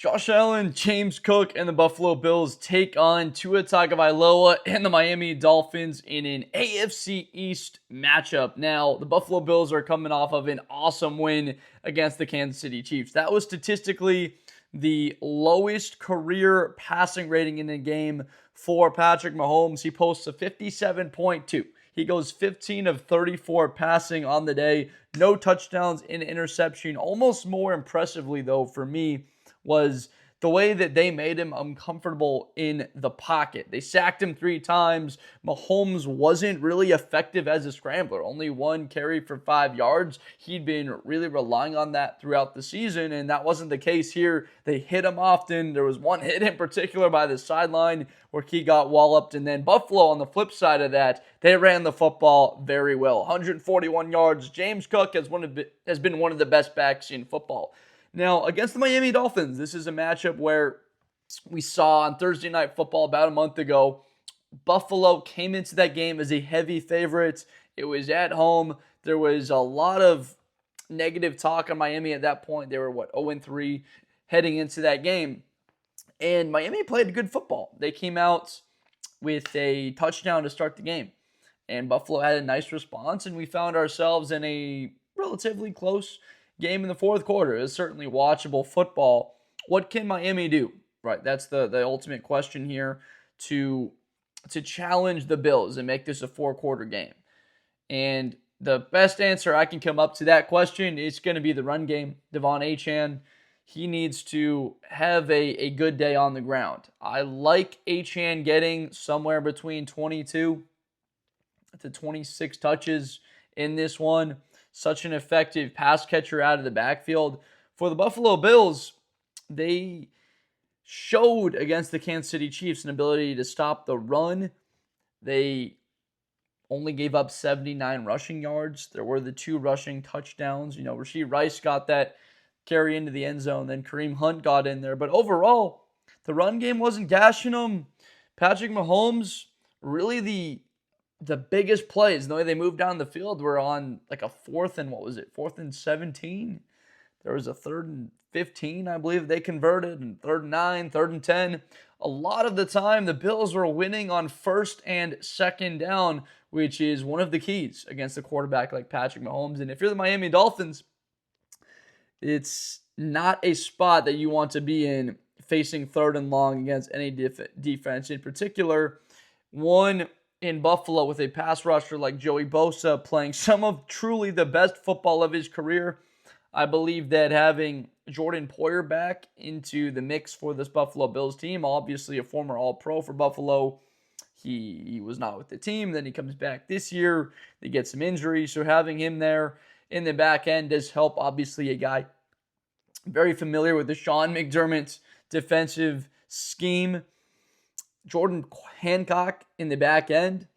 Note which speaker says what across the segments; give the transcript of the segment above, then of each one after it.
Speaker 1: Josh Allen, James Cook, and the Buffalo Bills take on Tua Tagovailoa and the Miami Dolphins in an AFC East matchup. Now, the Buffalo Bills are coming off of an awesome win against the Kansas City Chiefs. That was statistically the lowest career passing rating in a game for Patrick Mahomes. He posts a 57.2. He goes 15 of 34 passing on the day. No touchdowns in interception. Almost more impressively, though, for me, was the way that they made him uncomfortable in the pocket. They sacked him 3 times. Mahomes wasn't really effective as a scrambler. Only 1 carry for 5 yards. He'd been really relying on that throughout the season, and that wasn't the case here. They hit him often. There was one hit in particular by the sideline where he got walloped, and then Buffalo, on the flip side of that, they ran the football very well. 141 yards. James Cook has been one of the best backs in football. Now, against the Miami Dolphins, this is a matchup where we saw on Thursday Night Football about a month ago, Buffalo came into that game as a heavy favorite. It was at home. There was a lot of negative talk on Miami at that point. They were, 0-3 heading into that game. And Miami played good football. They came out with a touchdown to start the game. And Buffalo had a nice response, and we found ourselves in a relatively close game in the fourth quarter. Is certainly watchable football. What can Miami do? Right, that's the ultimate question here to challenge the Bills and make this a 4-quarter game. And the best answer I can come up to that question is going to be the run game. Devon Achane, he needs to have a good day on the ground. I like Achane getting somewhere between 22 to 26 touches in this one. Such an effective pass catcher out of the backfield. For the Buffalo Bills, they showed against the Kansas City Chiefs an ability to stop the run. They only gave up 79 rushing yards. There were the 2 rushing touchdowns. Rashee Rice got that carry into the end zone. Then Kareem Hunt got in there. But overall, the run game wasn't gashing them. Patrick Mahomes, really the biggest plays, the way they moved down the field, were on like a 4th and 17. There was a 3rd and 15, I believe they converted, and 3rd and 9, 3rd and 10. A lot of the time, the Bills were winning on 1st and 2nd down, which is one of the keys against a quarterback like Patrick Mahomes. And if you're the Miami Dolphins, it's not a spot that you want to be in facing 3rd and long against any defense. In particular, one in Buffalo with a pass rusher like Joey Bosa playing some of truly the best football of his career. I believe that having Jordan Poyer back into the mix for this Buffalo Bills team, obviously a former All-Pro for Buffalo, he was not with the team. Then he comes back this year. They get some injuries, so having him there in the back end does help. Obviously, a guy very familiar with the Sean McDermott defensive scheme. Jordan Hancock in the back end,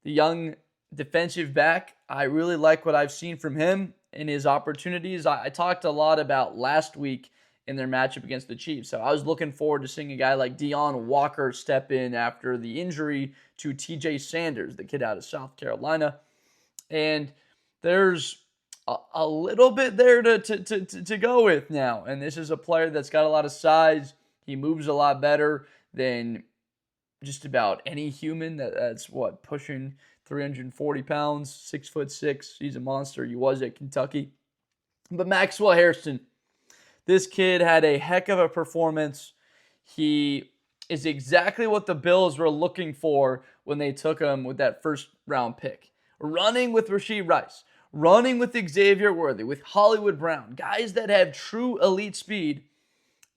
Speaker 1: the young defensive back. I really like what I've seen from him in his opportunities. I talked a lot about last week in their matchup against the Chiefs. So I was looking forward to seeing a guy like Deon Walker step in after the injury to TJ Sanders, the kid out of South Carolina. And there's a little bit there to go with now. And this is a player that's got a lot of size. He moves a lot better than just about any human that's pushing 340 pounds, 6'6". He's a monster. He was at Kentucky. But Maxwell Hairston, this kid had a heck of a performance. He is exactly what the Bills were looking for when they took him with that 1st round pick. Running with Rashee Rice, running with Xavier Worthy, with Hollywood Brown, guys that have true elite speed.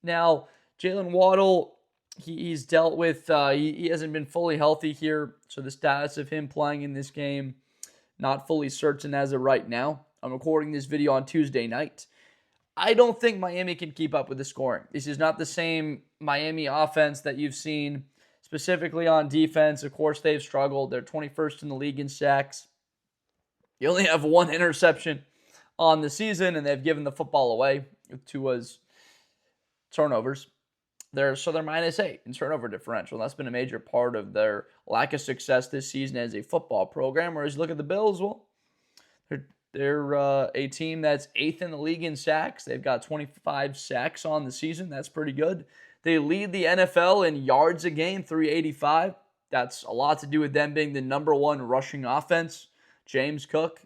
Speaker 1: Now, Jalen Waddle, he's dealt with, he hasn't been fully healthy here, so the status of him playing in this game, not fully certain as of right now. I'm recording this video on Tuesday night. I don't think Miami can keep up with the scoring. This is not the same Miami offense that you've seen, specifically on defense. Of course, they've struggled. They're 21st in the league in sacks. You only have 1 interception on the season, and they've given the football away with Tua's turnovers. They're -8 in turnover differential. That's been a major part of their lack of success this season as a football program. Whereas you look at the Bills, well, they're They're a team that's 8th in the league in sacks. They've got 25 sacks on the season. That's pretty good. They lead the NFL in yards a game, 385. That's a lot to do with them being the number one rushing offense. James Cook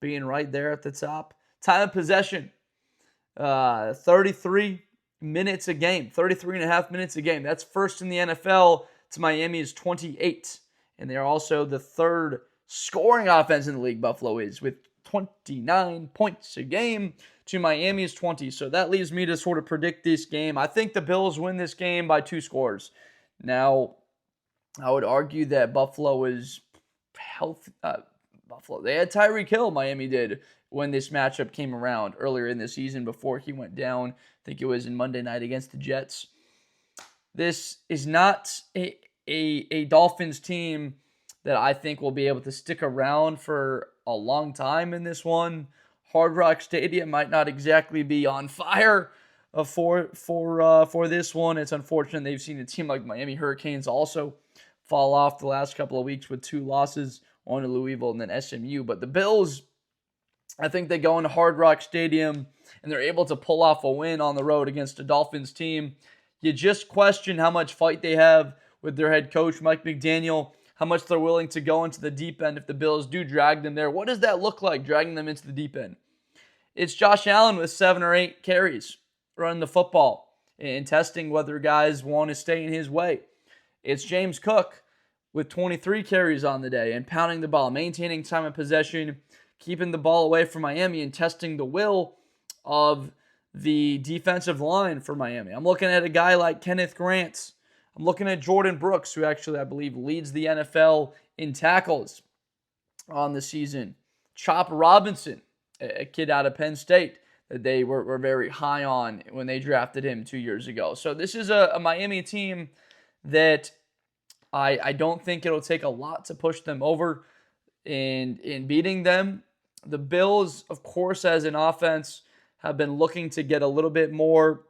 Speaker 1: being right there at the top. Time of possession, 33 minutes a game, 33 and a half minutes a game. That's first in the NFL to Miami's 28. And they're also the third scoring offense in the league, Buffalo is, with 29 points a game to Miami's 20. So that leaves me to sort of predict this game. I think the Bills win this game by 2 scores. Now, I would argue that Buffalo is healthy. Buffalo, they had Tyreek Hill, Miami did, when this matchup came around earlier in the season before he went down. I think it was in Monday night against the Jets. This is not a Dolphins team that I think will be able to stick around for a long time in this one. Hard Rock Stadium might not exactly be on fire for this one. It's unfortunate they've seen a team like Miami Hurricanes also fall off the last couple of weeks with 2 losses, one to Louisville and then SMU. But the Bills, I think they go into Hard Rock Stadium and they're able to pull off a win on the road against a Dolphins team. You just question how much fight they have with their head coach, Mike McDaniel, how much they're willing to go into the deep end if the Bills do drag them there. What does that look like, dragging them into the deep end? It's Josh Allen with 7 or 8 carries running the football and testing whether guys want to stay in his way. It's James Cook with 23 carries on the day and pounding the ball, maintaining time of possession, keeping the ball away from Miami and testing the will of the defensive line for Miami. I'm looking at a guy like Kenneth Grant. I'm looking at Jordan Brooks, who actually, I believe, leads the NFL in tackles on the season. Chop Robinson, a kid out of Penn State that they were very high on when they drafted him 2 years ago. So this is a Miami team that I don't think it'll take a lot to push them over in beating them. The Bills, of course, as an offense, have been looking to get a little bit more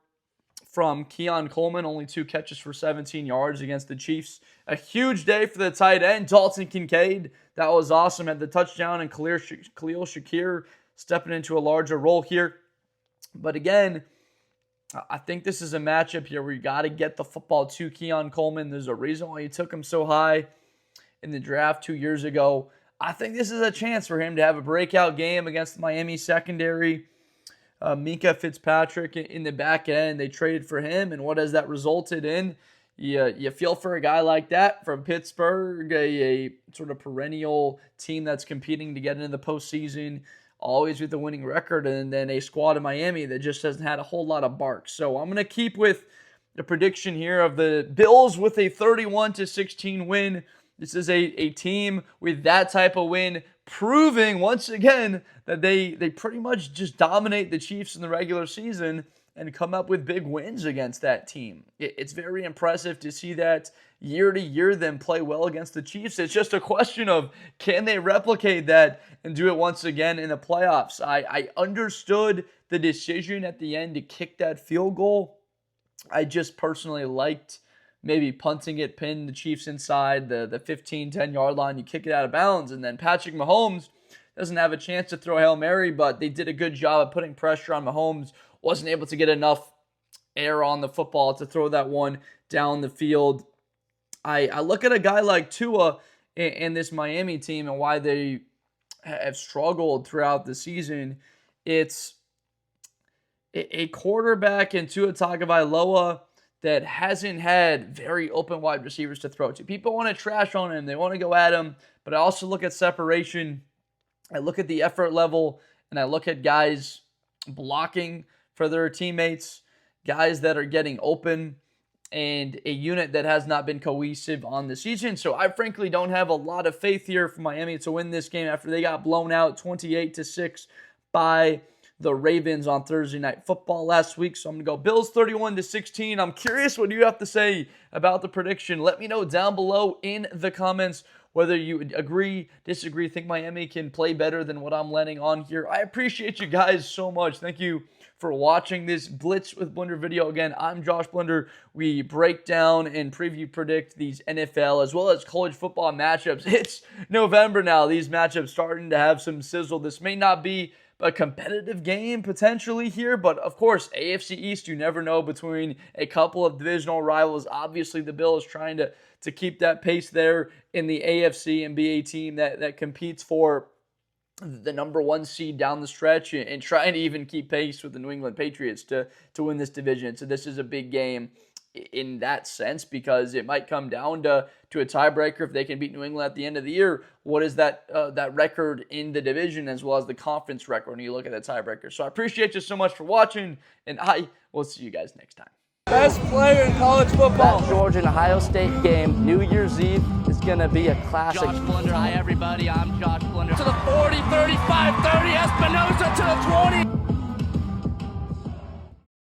Speaker 1: from Keon Coleman, only 2 catches for 17 yards against the Chiefs. A huge day for the tight end, Dalton Kincaid. That was awesome. Had the touchdown, and Khalil Shakir stepping into a larger role here. But again, I think this is a matchup here where you got to get the football to Keon Coleman. There's a reason why you took him so high in the draft 2 years ago. I think this is a chance for him to have a breakout game against the Miami secondary. Minka Fitzpatrick in the back end, they traded for him, and what has that resulted in? You feel for a guy like that from Pittsburgh, a sort of perennial team that's competing to get into the postseason, always with a winning record, and then a squad in Miami that just hasn't had a whole lot of bark. So I'm going to keep with the prediction here of the Bills with a 31-16 win. This is a team with that type of win, proving once again that they pretty much just dominate the Chiefs in the regular season and come up with big wins against that team. It's very impressive to see that year to year them play well against the Chiefs. It's just a question of, can they replicate that and do it once again in the playoffs? I understood the decision at the end to kick that field goal. I just personally liked maybe punting it, pin the Chiefs inside the 15, 10-yard line. You kick it out of bounds, and then Patrick Mahomes doesn't have a chance to throw a Hail Mary, but they did a good job of putting pressure on Mahomes. Wasn't able to get enough air on the football to throw that one down the field. I look at a guy like Tua and this Miami team and why they have struggled throughout the season. It's a quarterback in Tua Tagovailoa that hasn't had very open wide receivers to throw to. People want to trash on him. They want to go at him. But I also look at separation. I look at the effort level, and I look at guys blocking for their teammates, guys that are getting open, and a unit that has not been cohesive on the season. So I frankly don't have a lot of faith here for Miami to win this game after they got blown out 28-6 by the Ravens on Thursday Night Football last week. So I'm going to go Bills 31-16. I'm curious what you have to say about the prediction. Let me know down below in the comments whether you agree, disagree, think Miami can play better than what I'm letting on here. I appreciate you guys so much. Thank you for watching this Blitz with Blender video. Again, I'm Josh Blender. We break down and preview predict these NFL as well as college football matchups. It's November now. These matchups starting to have some sizzle. This may not be a competitive game potentially here, but of course, AFC East, you never know between a couple of divisional rivals. Obviously, the Bills trying to keep that pace there in the AFC and be a team that competes for the number 1 seed down the stretch and trying to even keep pace with the New England Patriots to win this division. So this is a big game in that sense because it might come down to a tiebreaker if they can beat New England at the end of the year. What is that record in the division as well as the conference record when you look at the tiebreaker? So I appreciate you so much for watching, and I will see you guys next time. Best player in college football.
Speaker 2: That Georgia and Ohio State game, New Year's Eve, is going to be a classic.
Speaker 3: Josh Blender, hi everybody, I'm Josh Blender. To the 40, 35, 30, Espinosa to the 20.